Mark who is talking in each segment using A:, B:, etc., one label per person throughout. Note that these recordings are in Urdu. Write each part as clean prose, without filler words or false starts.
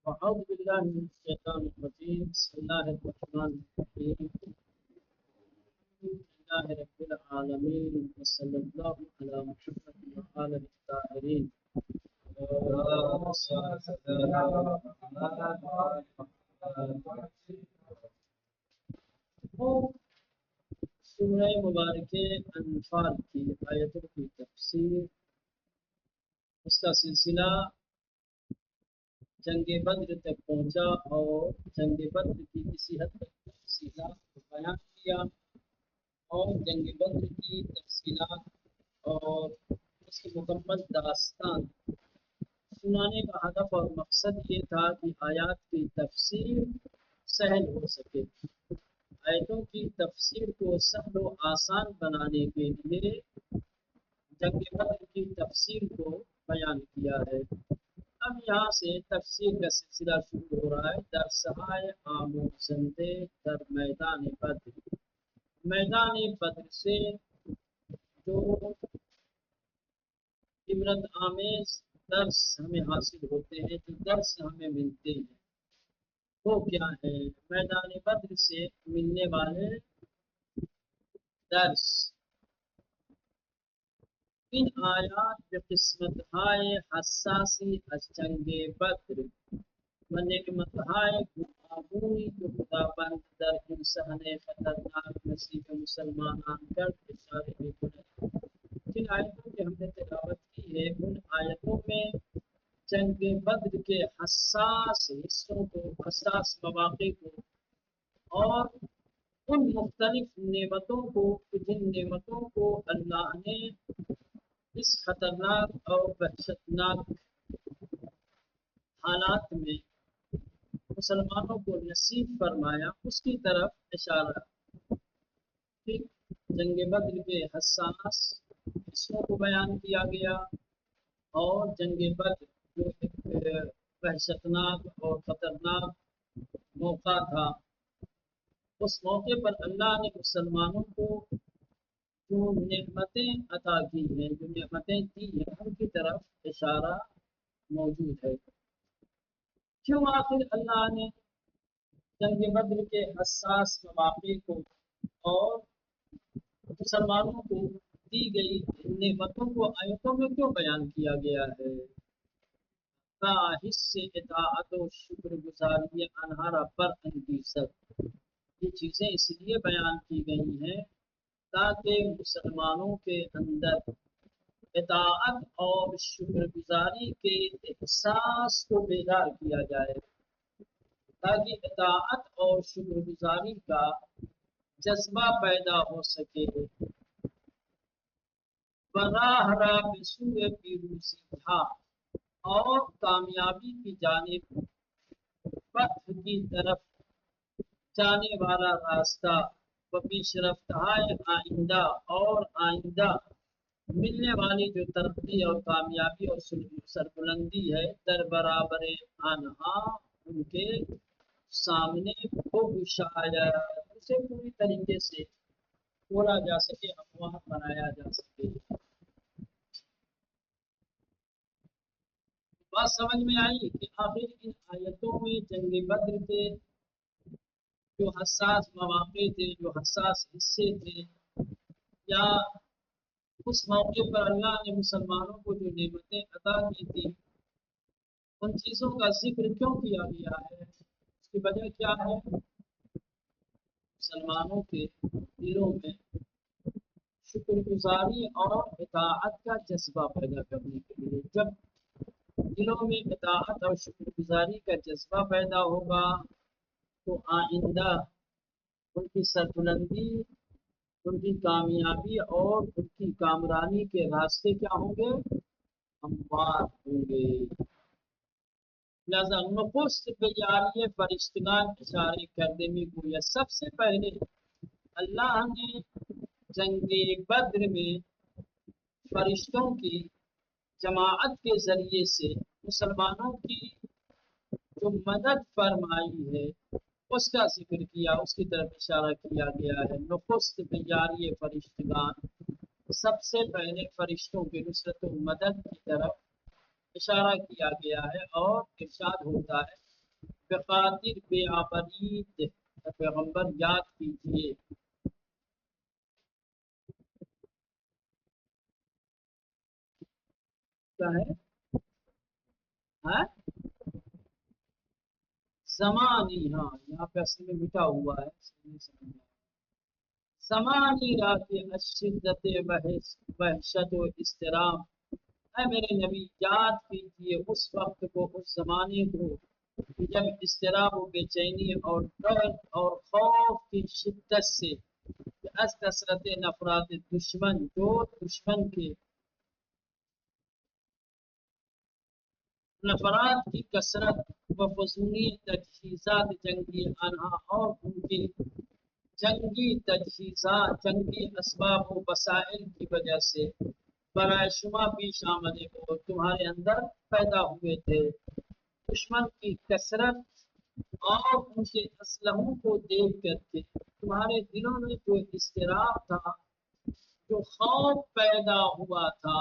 A: أعوذ بالله من الشيطان الرجيم بسم الله الرحمن الرحيم الحمد لله رب العالمين وصلى الله على محمد وآله الطاهرين سورہ مبارک انفال کی آیتوں کی تفسیر، اس کا سلسلہ جنگ بدر تک پہنچا اور جنگ بدر کی کسی حد تک تفصیلات کو بیان کیا اور جنگ بدر کی تفصیلات اور اس کی مکمل داستان سنانے کا ہدف اور مقصد یہ تھا کہ آیات کی تفسیر سہل ہو سکے۔ آیتوں کی تفسیر کو سہل و آسان بنانے کے لیے جنگ بدر کی تفسیر کو بیان کیا ہے۔ اب یہاں سے تفسیر کا سلسلہ شروع ہو رہا ہے۔ درسہائے آموزندے در میدان بدر، میدان بدر سے جو عبرت آمیز درس ہمیں حاصل ہوتے ہیں، جو درس ہمیں ملتے ہیں وہ کیا ہے؟ میدان بدر سے ملنے والے درس ان آیات بقسمت ہائے حساسی از جنگ بدر و نعمت ہائے گناہوی جو خدا بند در ان صحن خطرناک نصیب مسلمانان کرد اشارے بکنے۔ جن آیتوں کی ہم نے تلاوت کی ہے ان آیتوں میں جنگ بدر کے حساس حصوں کو، حساس مواقع کو اور ان مختلف نعمتوں کو جن نعمتوں کو اللہ نے اس خطرناک اور وحشتناک حالات میں مسلمانوں کو نصیب فرمایا، اس کی طرف اشارہ۔ پھر جنگ بدر کے حساس حصوں کو بیان کیا گیا اور جنگ بدر جو ایک وحشتناک اور خطرناک موقع تھا، اس موقع پر اللہ نے مسلمانوں کو جو نعمتیں عطا کی ہیں، جو نعمتیں دی ہیں، ان کی طرف اشارہ موجود ہے۔ کیوں آخر اللہ نے جنگ بدر کے حساس مواقع کو اور مسلمانوں کو دی گئی نعمتوں کو آیتوں میں کیوں بیان کیا گیا ہے؟ حص اطاعت و شکر گزاری انہارا پر انگیزت، یہ چیزیں اس لیے بیان کی گئی ہیں تاکہ مسلمانوں کے اندر اطاعت اور شکر گزاری کے احساس کو بیدار کیا جائے، تاکہ اطاعت اور شکر گزاری کا جذبہ پیدا ہو سکے۔ براہ راہ بسوء پیروزی تھا اور کامیابی کی جانب فتح کی طرف جانے والا راستہ، و پیش رفت آئندہ اور آئندہ ملنے والی جو ترقی اور کامیابی اور سربلندی ہے، در برابر آنہا ان کے سامنے وہ شاید اسے پوری طریقے سے کھولا جا سکے، ہموار بنایا جا سکے۔ بات سمجھ میں آئی کہ آخر ان آیتوں میں جنگ بدر کے جو حساس مواقع تھے، جو حساس حصے تھے، یا اس موقع پر اللہ نے مسلمانوں کو جو نعمتیں عطا کی تھی، ان چیزوں کا ذکر کیوں کیا گیا ہے؟ اس کی وجہ کیا ہے؟ مسلمانوں کے دلوں میں شکر گزاری اور اطاعت کا جذبہ پیدا کرنے کے لیے۔ جب دلوں میں اطاعت اور شکر گزاری کا جذبہ پیدا ہوگا تو آئندہ ان کی سربلندی، ان کی کامیابی اور ان کی کامرانی کے راستے کیا ہوں گے؟ ہموار ہوں گے۔ لہذا نخست بیاری فرشتگان اشارے کردے میں گویا سب سے پہلے اللہ نے جنگ بدر میں فرشتوں کی جماعت کے ذریعے سے مسلمانوں کی جو مدد فرمائی ہے اس کا ذکر کیا، اس کی طرف اشارہ کیا گیا ہے۔ نخست بیاری فرشتگان، سب سے پہلے فرشتوں کی نصرت و مدد کی طرف اشارہ کیا گیا ہے، اور ارشاد ہوتا ہے بقادر بے آفرید پیغمبر یاد کیجیے. کیا ہے؟ ہاں زمانی، ہاں یہاں پہ اصل میں مٹا ہوا ہے، زمانی رات الشدت وحشت و اضطراب. اے میرے نبی یاد کیجیے اس وقت کو، اس زمانے کو کہ جب اضطراب و بے چینی اور درد اور خوف کی شدت سے از کثرت نفرات دشمن، جو دشمن کے نفرات کی کثرت و فضولی تجہیزات جنگی آنہا اور ان کے جنگی تجہیزات، جنگی اسباب و وسائل کی وجہ سے برائے شما پیش آمدے کو تمہارے اندر پیدا ہوئے تھے. دشمن کی کثرت اور ان کے اسلحوں کو دیکھ کر کے تمہارے دلوں میں جو اضطراب تھا، جو خوف پیدا ہوا تھا،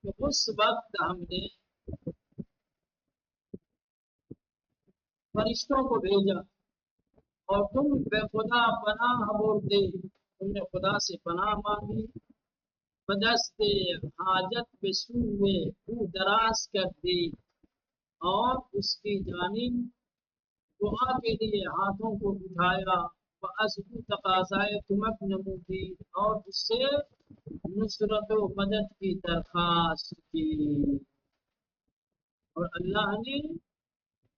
A: تو اس وقت ہم نے فرشتوں کو بھیجا اور تم بے خدا پناہ بولتے، تم نے خدا سے پناہ مانگی. بدست حاجت پہ سوئے منہ دراز کر دی اور اس کی جانب دعا کے لیے ہاتھوں کو اٹھایا. وَأَزْبُ تقاضائے تمک نمودی اور اس سے نصرت و مدد کی درخواست کی. اور اللہ نے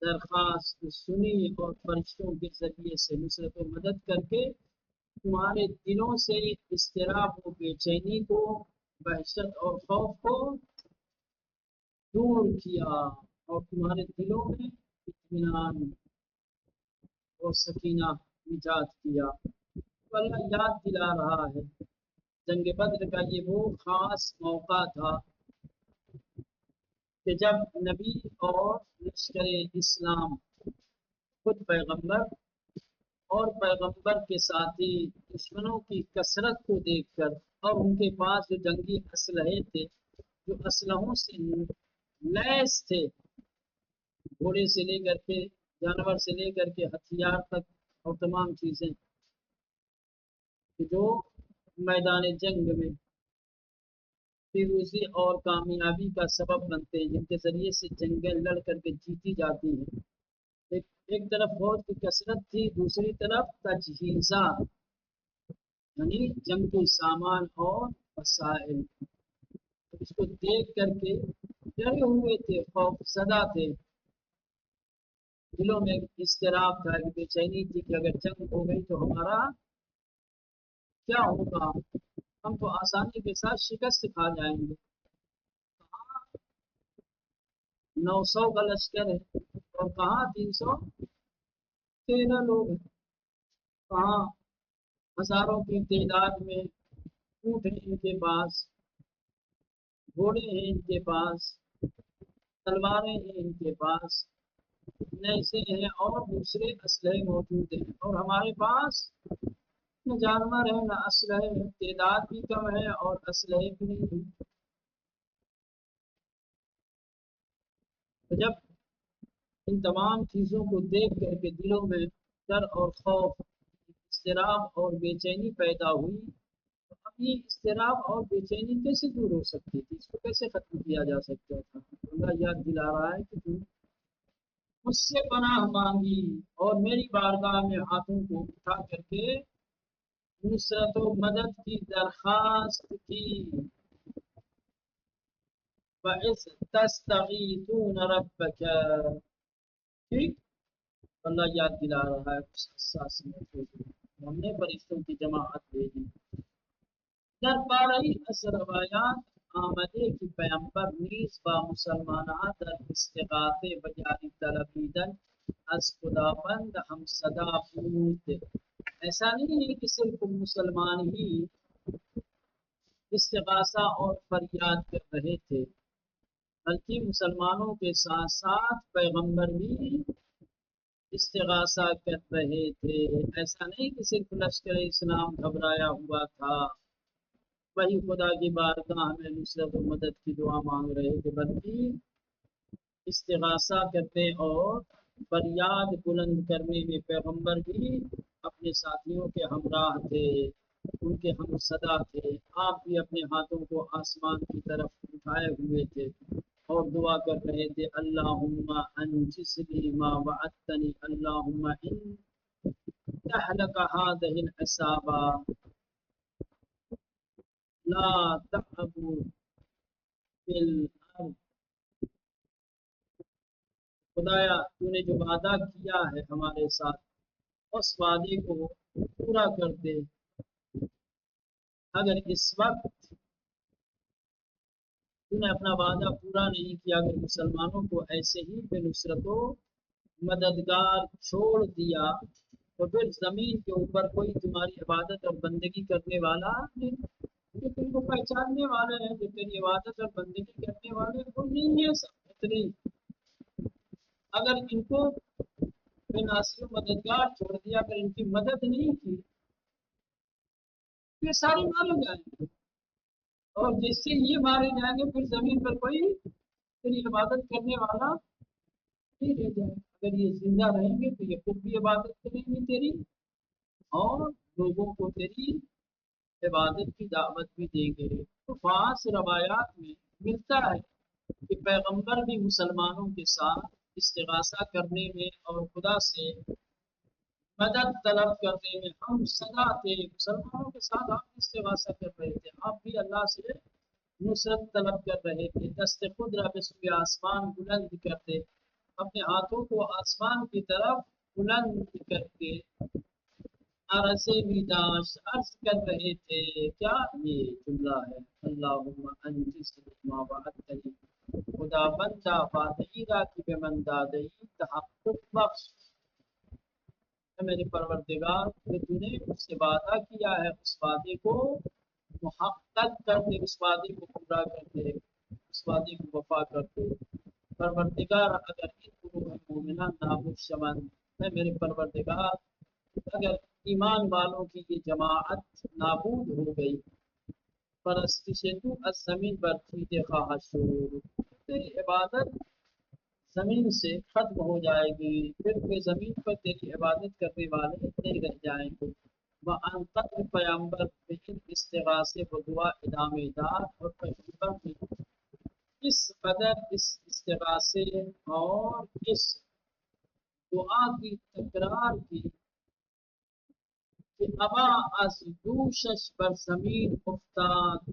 A: درخواست سنی اور فرشتوں کے ذریعے سے نصرت و مدد کر کے تمہارے دلوں سے اضطراب و بے چینی کو، وحشت اور خوف کو دور کیا اور تمہارے دلوں میں اطمینان اور سکینہ ایجاد کیا. تو اللہ یاد دلا رہا ہے جنگ بدر کا یہ وہ خاص موقع تھا کہ جب نبی اور لشکر اسلام، خود پیغمبر اور پیغمبر کے ساتھی دشمنوں کی کثرت کو دیکھ کر اور ان کے پاس جو جنگی اسلحے تھے، جو اسلحوں سے لیس تھے، گھوڑے سے لے کر کے جانور سے لے کر کے ہتھیار تک اور تمام چیزیں جو میدان جنگ میں پیروزی اور کامیابی کا سبب بنتے ہیں، جن کے ذریعے سے جنگیں لڑ کر کے جیتی جاتی ہیں. ایک طرف فوج کی کثرت تھی، دوسری طرف تجہیزات یعنی جنگی سامان اور وسائل. اس کو دیکھ کر کے ڈرے ہوئے تھے، خوف زدہ تھے، دلوں میں اضطراب تھا، بے چینی تھی کہ اگر جنگ ہو گئی تو ہمارا کیا ہوگا، ہم تو آسانی کے ساتھ شکست کھا جائیں گے. 900 کا لشکر ہے اور کہاں 313 لوگ ہیں، کہاں ہزاروں کی تعداد میں اونٹ ہیں ان کے پاس، گھوڑے ہیں ان کے پاس، تلواریں ہیں ان کے پاس، نیزے ہیں اور دوسرے اسلحے موجود ہیں، اور ہمارے پاس نہ جانور ہے نہ اسلحے ہے، تعداد بھی کم ہے اور اسلحے بھی نہیں ہیں. تو جب ان تمام چیزوں کو دیکھ کر کے دلوں میں ڈر اور خوف، اضطراب اور بے چینی پیدا ہوئی، تو اب یہ اضطراب اور بے چینی کیسے دور ہو سکتی تھی، اس کو کیسے ختم کیا جا سکتا تھا. اللہ یاد دلا رہا ہے کہ تم مجھ سے پناہ مانگی اور میری بارگاہ میں ہاتھوں کو اٹھا کر کے نصرت و مدد کی درخواست کی. وَإِذْ تَسْتَغِيثُونَ رَبَّكَ، ٹھیک. اللہ یاد دلا رہا ہے اس حساس موضوع کو. ہم نے فرشتوں کی جماعت بھیجی. در بارہی از روایات آمده کی پیامبر نیز با مسلمانان در استغاثه و یاری طلبیدن از خداوند ہم صدا بود. ایسا نہیں ہے کہ صرف مسلمان ہی استغاثہ اور فریاد کر رہے تھے، بلکہ مسلمانوں کے ساتھ ساتھ پیغمبر بھی استغاثہ کر رہے تھے. ایسا نہیں کہ صرف لشکر اسلام گھبرایا ہوا تھا، وہی خدا کی بارگاہ میں نصرت و مدد کی دعا مانگ رہے تھے، بلکہ استغاثہ کرتے اور فریاد بلند کرنے میں پیغمبر بھی اپنے ساتھیوں کے ہمراہ تھے، ان کے ہم صدا تھے۔ آپ بھی اپنے ہاتھوں کو آسمان کی طرف اٹھائے ہوئے تھے اور دعا کر رہے تھے، اللہم انجزنی ما وعدتنی، اللہم ان تہلک هذه العصابہ لا تعبوا فی الارض۔ خدایا تو نے جو وعدہ کیا ہے ہمارے ساتھ، اس وعدے کو پورا کر دے۔ اگر اس وقت تو نے اپنا وعدہ پورا نہیں کیا، اگر مسلمانوں کو ایسے ہی بے نصرت و مددگار چھوڑ دیا تو پھر زمین کے اوپر کوئی تمہاری عبادت اور بندگی کرنے والا نہیں، جو تم کو پہچاننے والے ہیں، جو تیری عبادت اور بندگی کرنے والے ہیں، وہ نہیں ہے سب اتنی۔ اگر ان کو بے ناصر و مددگار چھوڑ دیا، اگر ان کی مدد نہیں کی، یہ سارے مارے جائیں گے، اور جس سے یہ مارے جائیں گے پھر زمین پر کوئی تیری عبادت کرنے والا نہیں رہ جائے۔ اگر یہ زندہ رہیں گے تو یہ خود بھی عبادت کریں گے تیری، اور لوگوں کو تیری عبادت کی دعوت بھی دیں گے۔ تو بعض روایات میں ملتا ہے کہ پیغمبر بھی مسلمانوں کے ساتھ استغاثہ کرنے میں اور خدا سے مدد طلب کرنے میں ہم صدا تھے، مسلمانوں کے ساتھ آپ استغاثہ کر رہے تھے، آپ بھی اللہ سے نصرت طلب کر رہے تھے۔ دست خود رب سوئے آسمان بلند کرتے، اپنے ہاتھوں کو آسمان کی طرف بلند کر کے عرض میداش عرض کر رہے تھے، کیا یہ جملہ ہے، اللہم انجزنی ما وعدتنی، خدا بندہ بادعیدہ کی بے مندادئی تحقق بخش، میرے پروردگار کہ تو نے اس سے وعدہ کیا ہے، اس وعدے کو محقق کر دے، اس وعدے کو پورا کر دے، اس وعدے کو وفا کر دے۔ پروردگار اگر ان قلوب مومنہ نابود شوند ہے، میرے پروردگار اگر ایمان والوں کی یہ جماعت نابود ہو گئی، پرستش تو از زمین پر چیتے خواہد شور، تیری عبادت زمین سے ختم ہو جائے گی، پھر کوئی زمین پر تیری عبادت کرنے والے نہیں رہ جائیں گے۔ وَأَنْقَدْ پیامبر لیکن استغاثے و دعا ادامے دار، اور پیغمبر نے اس قدر اس استغاثے اور اس دعا کی تکرار کی کہ ابا از دوشش بر زمین افتاد،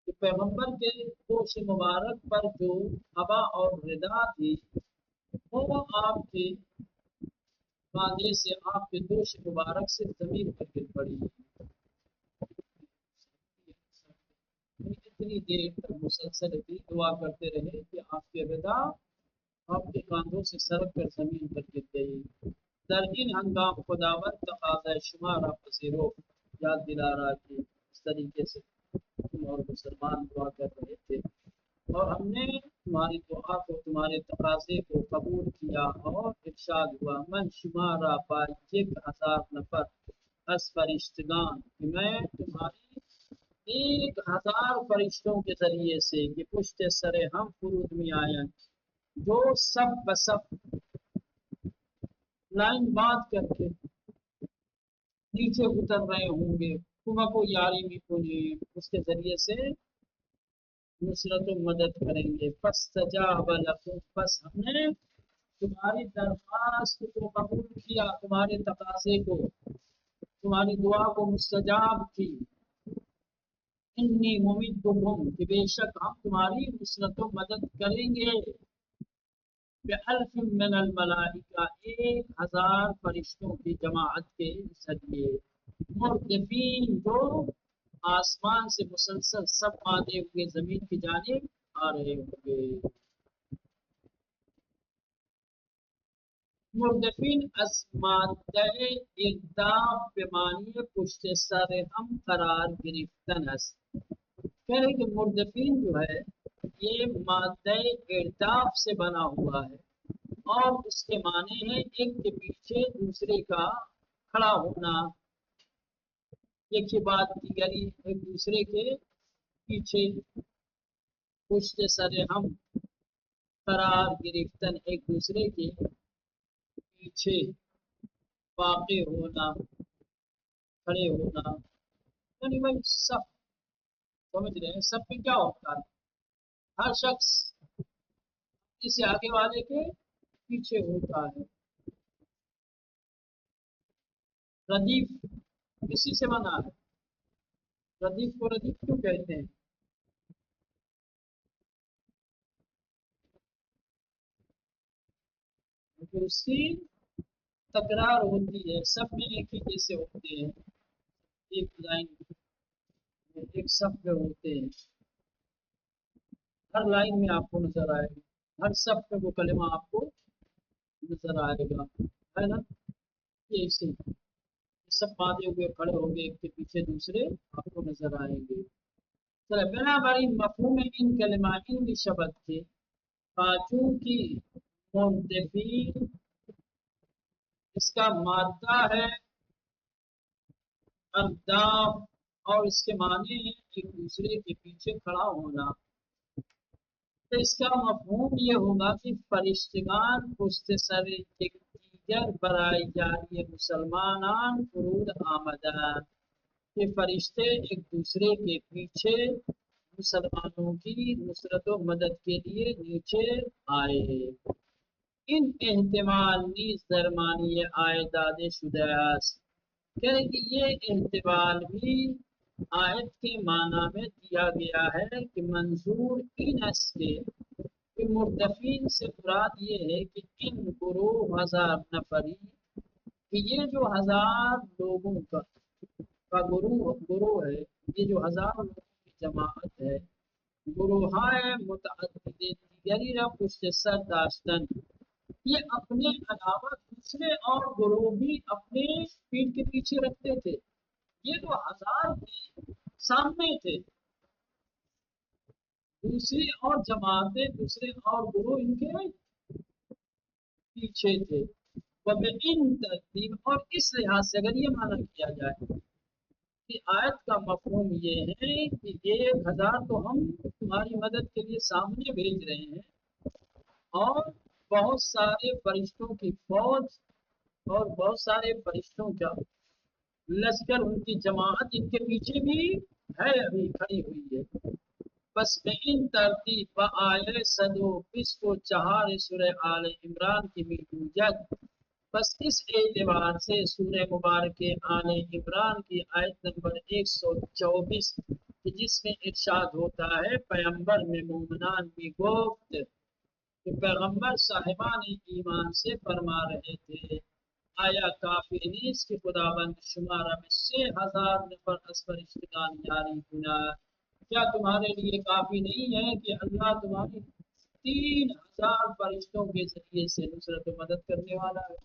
A: کہ پیغمبر کے دوش مبارک پر جو ہوا اور ردا تھی وہ آپ کے وعدے سے، آپ کے دوش مبارک سے زمین پر گر پڑی۔ اتنی دیر تک مسلسل بھی دعا کرتے رہے کہ آپ کے ردا آپ کے کاندھوں سے سرک کر زمین پر گر گئی۔ در این ہنگام خداوند تقاضۂ شمارا پذیرو، یاد دلا رہا کہ اس طریقے سے تم اور مسلمان دعا کر رہے تھے، اور ہم نے تمہاری دعا کو، تمہارے تقاضے کو قبول کیا، اور ارشاد ہوا من شمارا با 1000 نفر از فرشتگان، کہ میں تمہاری 1000 فرشتوں کے ذریعے سے یہ پشت سر ہم فرود میں آیا، جو سب بسب لائن بات کر کے نیچے اتر رہے ہوں گے، تمہیں کو یاری بھی کنی، اس کے ذریعے سے نصرت و مدد کریں گے۔ فاستجاب لکم، پس ہم نے تمہاری درخواست کو قبول کیا، تمہارے تقاضے کو، تمہاری دعا کو مستجاب کی۔ انی ممدکم، کہ بے شک ہم تمہاری نصرت و مدد کریں گے، بِأَلْفٍ من الملائکہ، 1000 فرشتوں کی جماعت کے ذریعے، مردفین، جو آسمان سے مسلسل سب آتے ہوئے زمین کی جانب آ رہے ہوں گے۔ مردفین از مادہ ارداف به معنی پشت سر ہم قرار گرفتن است۔ کہہ رہے کہ مردفین جو ہے یہ مادہ ارداف سے بنا ہوا ہے، اور اس کے معنی ہے ایک کے پیچھے دوسرے کا کھڑا ہونا، ایک کے بعد دیگری ایک دوسرے کے پیچھے، پشت سر ہم قرار گرفتن ایک دوسرے کے پیچھے واقع ہونا، کھڑے ہونا، یعنی بھائی سب سمجھ رہے ہیں سب میں کیا ہوتا ہے، ہر شخص کسی آگے والے کے پیچھے ہوتا ہے۔ ردیف کسی سے بنا ہے، ردیف کو ردیف کیوں کہتے ہیں؟ کیونکہ اس کی تکرار ہوتی ہے، سب میں ایک ہی جیسے ہوتے ہیں، ایک لائن میں ایک صف پہ ہوتے ہیں، ہر لائن میں آپ کو نظر آئے گا، ہر صف پہ وہ کلمہ آپ کو نظر آئے گا، ہے نا؟ یہ اسی سب باندھے ہوئے کھڑے ہوں گے، ایک کے پیچھے دوسرے آپ کو نظر آئیں گے۔ چلے بنابراین مفہوم ان کلمات ان شبد کے پاچوں کی منتفی اس کا مادہ ہے ارداف، اور اس کے معنی ہے ایک دوسرے کے پیچھے کھڑا ہونا۔ تو اس کا مفہوم یہ ہوگا کہ فرشتگان پشت سر دیگر برائے جاری مسلمانان فرود آمدن، کہ فرشتے ایک دوسرے کے پیچھے مسلمانوں کی نصرت و مدد کے لیے نیچے آئے۔ ان احتمال نیز درمانی آیداد شدہ است، کہ یہ احتمال بھی آیت کے معنی میں دیا گیا ہے کہ منظور ان است کہ مردفین سے مراد یہ ہے کہ ان گروہ ہزار نفری، کہ یہ جو ہزار لوگوں کا گروہ ہے، یہ جو ہزار لوگوں کی جماعت ہے، گروہائے متعدد دیگری را پشت سر داشتن، یہ اپنے علاوہ دوسرے اور گروہ بھی اپنے پیٹھ کے پیچھے رکھتے تھے۔ یہ جو ہزار تھے سامنے تھے، دوسری اور جماعتیں دوسرے اور گروہ ان کے پیچھے تھے۔ وَبِإِن ترتیب، اور اس لحاظ سے اگر یہ معنی کیا جائے کہ آیت کا مفہوم یہ ہے کہ 1000 تو ہم تمہاری مدد کے لیے سامنے بھیج رہے ہیں، اور بہت سارے فرشتوں کی فوج اور بہت سارے فرشتوں کا لشکر، ان کی جماعت ان کے پیچھے بھی ہے، ابھی کھڑی ہوئی ہے۔ بس میں ان ترتیب و آئے 124 سورہ آل عمران کی میجد، بس اس اعتبار سے سورہ مبارک آل عمران کی آیت نمبر 124 جس میں ارشاد ہوتا ہے پیغمبر میں مومنان بھی گفت، کہ پیغمبر صاحبان ایمان سے فرما رہے تھے آیا کافی نیست کہ خداوند شمارہ میں 6000 نفر از فرشتگان جاری کنا، کیا تمہارے لیے کافی نہیں ہے کہ اللہ تمہاری 3000 فرشتوں کے ذریعے سے نصرت و مدد کرنے والا ہے؟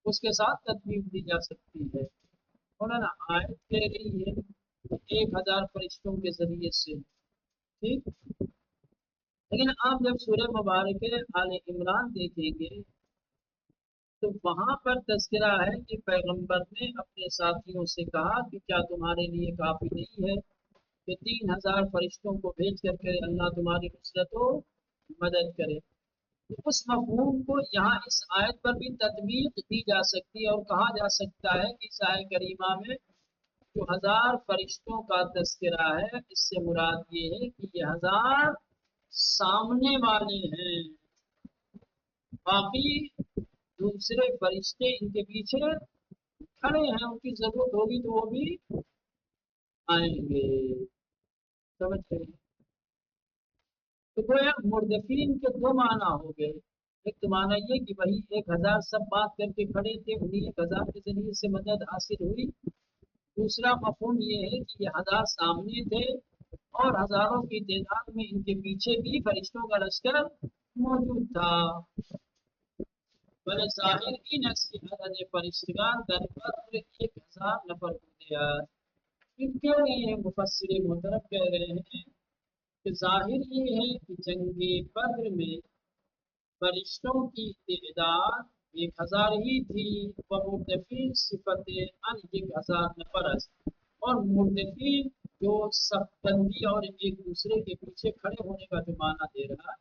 A: اس کے ساتھ تدبیر دی جا سکتی ہے، مولانا آیت کہہ رہی ہے 1000 فرشتوں کے ذریعے سے، ٹھیک؟ لیکن آپ جب سورہ مبارک آل عمران دیکھیں گے تو وہاں پر تذکرہ ہے کہ پیغمبر نے اپنے ساتھیوں سے کہا کہ کیا تمہارے لیے کافی نہیں ہے کہ 3000 فرشتوں کو بھیج کر کے اللہ تمہاری نصرت و مدد کرے؟ اس مفہوم کو یہاں اس آیت پر بھی تطبیق دی جا سکتی ہے، اور کہا جا سکتا ہے کہ اس آیت کریمہ میں جو 1000 فرشتوں کا تذکرہ ہے، اس سے مراد یہ ہے کہ یہ 1000 سامنے والے ہیں، باقی دوسرے فرشتے ان کے پیچھے کھڑے ہیں، ان کی ضرورت ہوگی تو وہ بھی آئیں گے، سمجھ گئے؟ تو گویا مردفین کے دو معنی ہو گئے، ایک تو معنی یہ کہ وہی 1000 سب بات کر کے کھڑے تھے، انہیں 1000 کے ذریعے سے مدد حاصل ہوئی۔ دوسرا مفہوم یہ ہے کہ یہ 1000 سامنے تھے اور ہزاروں کی تعداد میں ان کے پیچھے بھی فرشتوں کا لشکر موجود تھا۔ بلے ظاہر کی نفس کی عدد فرشتگان در قدر 1000 نفر ہوتے ہیں۔ پھر کیوں یہ مفسر محترم کہہ رہے ہیں کہ ظاہر یہ ہے کہ جنگ بدر میں فرشتوں کی تعداد 1000 ہی تھی، وہ مردفین صفت ان 1000 نفر است، اور مردفین جو صف بندی اور ایک دوسرے کے پیچھے کھڑے ہونے کا جو معنی دے رہا ہے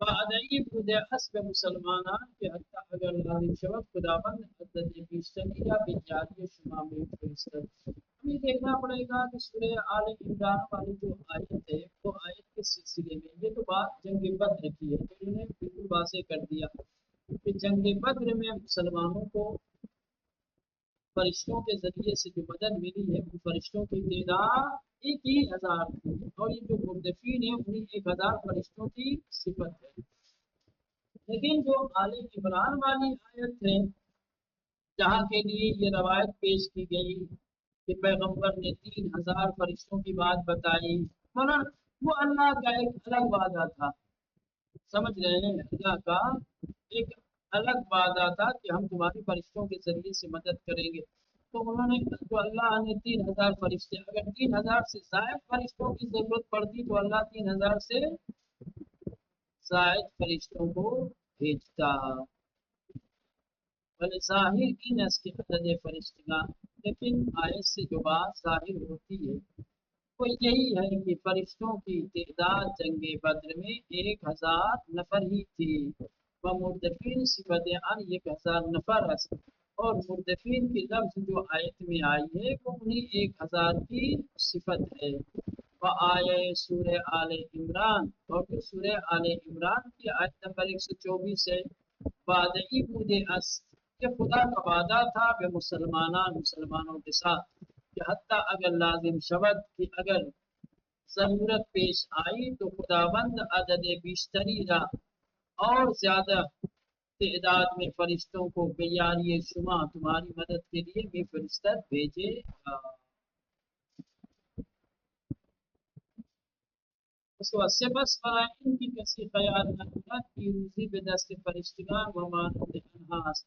A: بعدی بوده حسب مسلمانان که حتی اگر لازم شود خداوند عدد بیشتری یا بیجاری شما میں فرستد۔ ہمیں دیکھنا پڑے گا کہ سورہ آل عمران والی جو آیت ہے وہ آیت کے سلسلے میں یہ تو بات جنگ بدر کی ہے، تو انہوں نے بالکل واضح کر دیا کہ جنگ بدر میں مسلمانوں کو فرشتوں کے ذریعے سے جو مدد ملی ہے ان فرشتوں کی تعداد 1000 تھی، اور یہ جو مردفین ہیں انہیں 1000 فرشتوں کی صفت ہے۔ لیکن جو آل عمران والی آیت ہے جہاں کے لیے یہ روایت پیش کی گئی کہ پیغمبر نے 3000 فرشتوں کی بات بتائی، وہ اللہ کا ایک الگ وعدہ تھا، سمجھ رہے ہیں، اللہ کا ایک الگ وعدہ تھا کہ ہم تمہاری فرشتوں کے ذریعے سے مدد کریں گے۔ تو انہوں نے تو اللہ نے 3000 فرشتے، اگر 3000 سے زائد فرشتوں کی ضرورت پڑتی تو اللہ 3000 سے زائد فرشتوں کو بھیجتا، بل ظاہر کی نس کے عدد فرشتگاں، لیکن آیت سے جو بات ظاہر ہوتی ہے وہ یہی ہے کہ فرشتوں کی تعداد جنگ بدر میں 1000 نفر ہی تھی، وہ مردفین صفت ان 1000 نفر ہے، اور مردفین کی لفظ جو آیت میں آئی ہے وہ انہیں 1000 کی صفت ہے۔ وہ آئے سورہ آل عمران، اور جو سورہ آل عمران کی آیت نمبر 124 ہے، وعدئی بود اس، کہ خدا کا وعدہ تھا بے مسلمانوں کے ساتھ کہ حتیٰ اگر لازم شود، کہ اگر ضرورت پیش آئی تو خداوند عدد بیشتری را اور زیادہ تعداد میں فرشتوں کو بیاری شما تمہاری مدد کے لیے بھی فرشتہ بھیجے گا۔ اس کے بعد سے بس فرائن کی کسی خیال نہ کی روزی به دست فرشتگان و مانند انہاست،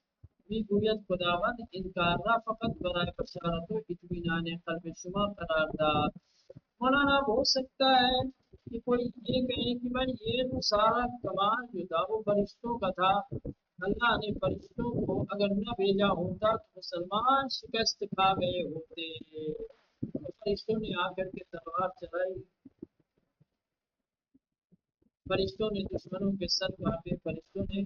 A: میگوید خداوند این کار را فقط برای بشارت و اطمینان قلب شما قرار داد۔ مولانا اب ہو سکتا ہے کہ کوئی یہ کہے کہ بھائی یہ تو سارا کمال جو تھا وہ فرشتوں کا تھا، اللہ نے فرشتوں کو اگر نہ بھیجا ہوتا تو مسلمان شکست کھا گئے ہوتے، فرشتوں نے آ کر کے تلوار چلائی، فرشتوں نے دشمنوں کے سر کاٹے، فرشتوں نے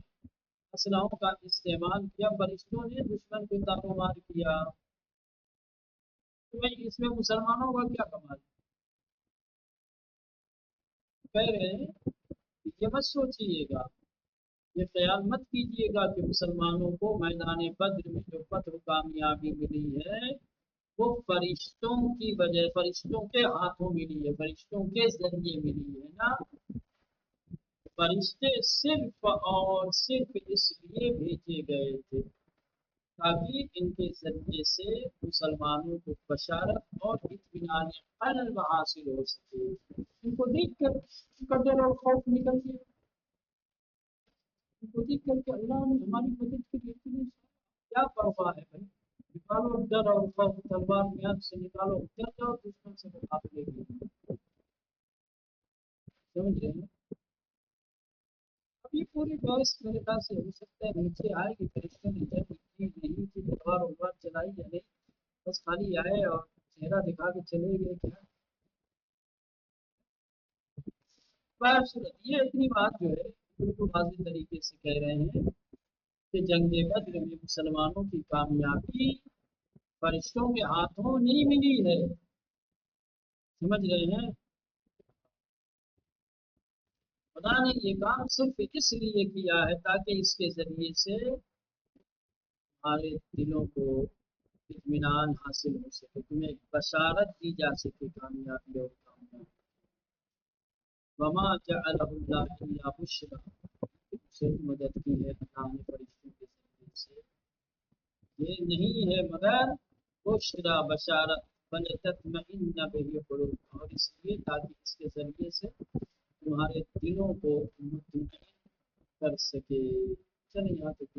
A: اسلحوں کا استعمال کیا، فرشتوں نے دشمن کو تاپو مار کیا، تو بھائی اس میں مسلمانوں کا کیا کمال ہے؟ کہہ رہے ہیں یہ مت سوچیے گا، یہ خیال مت کیجیے گا کہ مسلمانوں کو میدان بدر میں جو فتح و کامیابی ملی ہے وہ فرشتوں کی وجہ، فرشتوں کے ہاتھوں ملی ہے، فرشتوں کے ذریعے ملی ہے نا، فرشتے صرف اور صرف اس لیے بھیجے گئے تھے تاکہ ان کے ذریعے سے مسلمانوں کو بشارت اور اطمینان قلب حاصل ہو سکے، ان کو دیکھ کر ان کا ڈر اور خوف نکل گیا، ان کو دیکھ کر کے اللہ نے ہماری مدد کے لیے کیا پرواہ ہے بھائی، نکالو ڈر اور خوف، تلوار میان سے نکالو، ڈر جاؤ دشمن سے مقابلے کے لیے، سمجھ رہے ہیں؟ اب یہ پوری بحث میرے خیال سے ہو سکتا ہے نیچے آئے کہ فرشتوں نے جنگ کی نہیں کی، تلوار وار چلائی یا نہیں، بس خالی آئے اور چہرہ دکھا کے چلے گئے، کیا باہر صورت یہ اتنی بات جو ہے بالکل واضح طریقے سے کہہ رہے ہیں کہ جنگ بدر میں مسلمانوں کی کامیابی فرشتوں کے ہاتھوں نہیں ملی ہے، سمجھ رہے ہیں، خدا نے یہ کام صرف اس لیے کیا ہے تاکہ اس کے ذریعے سے ہمارے دلوں کو اطمینان حاصل ہو سکے، تمہیں بشارت دی جا سکے کامیابی اور کامیابی۔ وما جعلہ اللہ الا بشرا، سے مدد کی ہے اللہ نے فرشتوں کے ذریعے سے، یہ نہیں ہے مگر بشرا بشارت، فلتطمئن بہ قلوب، اور اس لیے تاکہ اس کے ذریعے سے تمہارے دلوں کو مطمئن کر سکے۔ چلیں یہاں تک